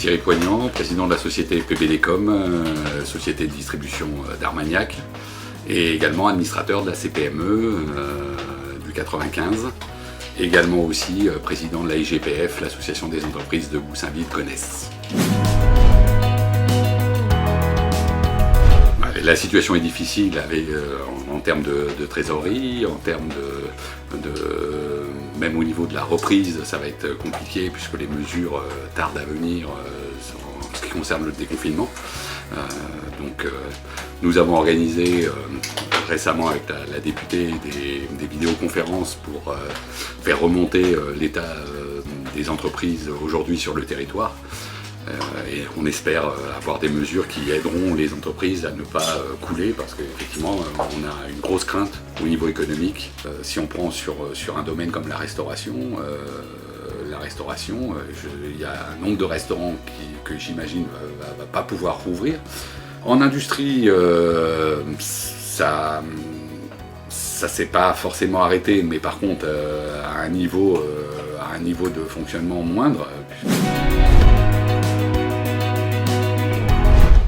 Thierry Poignant, président de la société PBDcom, société de distribution d'Armagnac, et également administrateur de la CPME du 95, également aussi président de la IGPF, l'association des entreprises de Goussainville-Gonesse. La situation est difficile en termes de trésorerie, en termes même au niveau de la reprise, ça va être compliqué puisque les mesures tardent à venir en ce qui concerne le déconfinement. Nous avons organisé récemment avec la députée des vidéoconférences pour faire remonter l'état des entreprises aujourd'hui sur le territoire. Et on espère avoir des mesures qui aideront les entreprises à ne pas couler parce qu'effectivement on a une grosse crainte au niveau économique. Si on prend sur un domaine comme la restauration, il y a un nombre de restaurants que j'imagine va pas pouvoir rouvrir. En industrie, ça s'est pas forcément arrêté, mais par contre à un niveau de fonctionnement moindre.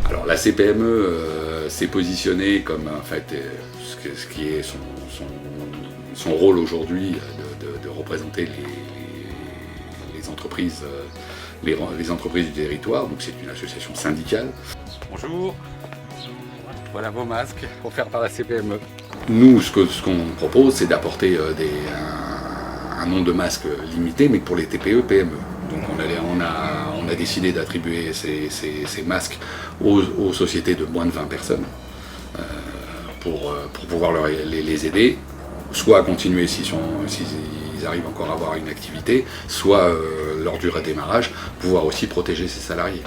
Alors la CPME s'est positionnée comme en fait ce qui est son rôle aujourd'hui de représenter les entreprises du territoire. Donc c'est une association syndicale. Bonjour. Voilà vos masques offerts par la CPME. Nous, ce qu'on propose, c'est d'apporter un nombre de masques limité, mais pour les TPE, PME. Donc on a décidé d'attribuer ces masques aux sociétés de moins de 20 personnes pour pouvoir les aider, soit à continuer s'ils arrivent encore à avoir une activité, soit lors du redémarrage, pouvoir aussi protéger ses salariés.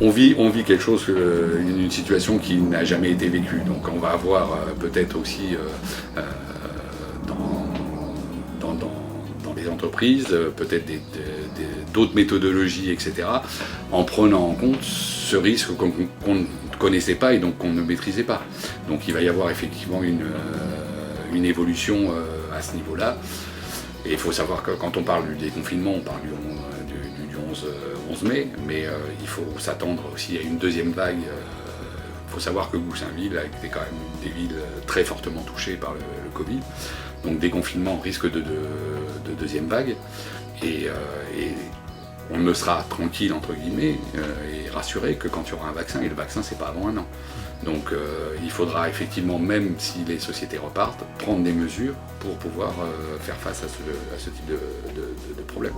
On vit quelque chose, une situation qui n'a jamais été vécue. Donc on va avoir peut-être aussi dans les entreprises, peut-être d'autres méthodologies, etc., en prenant en compte ce risque qu'on ne connaissait pas et donc qu'on ne maîtrisait pas. Donc il va y avoir effectivement une évolution à ce niveau-là. Et il faut savoir que quand on parle du déconfinement, on parle du 11 mai, mais il faut s'attendre aussi à une deuxième vague. Il faut savoir que Goussainville a été quand même une des villes très fortement touchées par le Covid. Donc déconfinement, risque de deuxième vague. Et on ne sera tranquille, entre guillemets, et rassuré que quand il y aura un vaccin, et le vaccin c'est pas avant un an. Donc il faudra effectivement, même si les sociétés repartent, prendre des mesures pour pouvoir faire face à ce type de problème.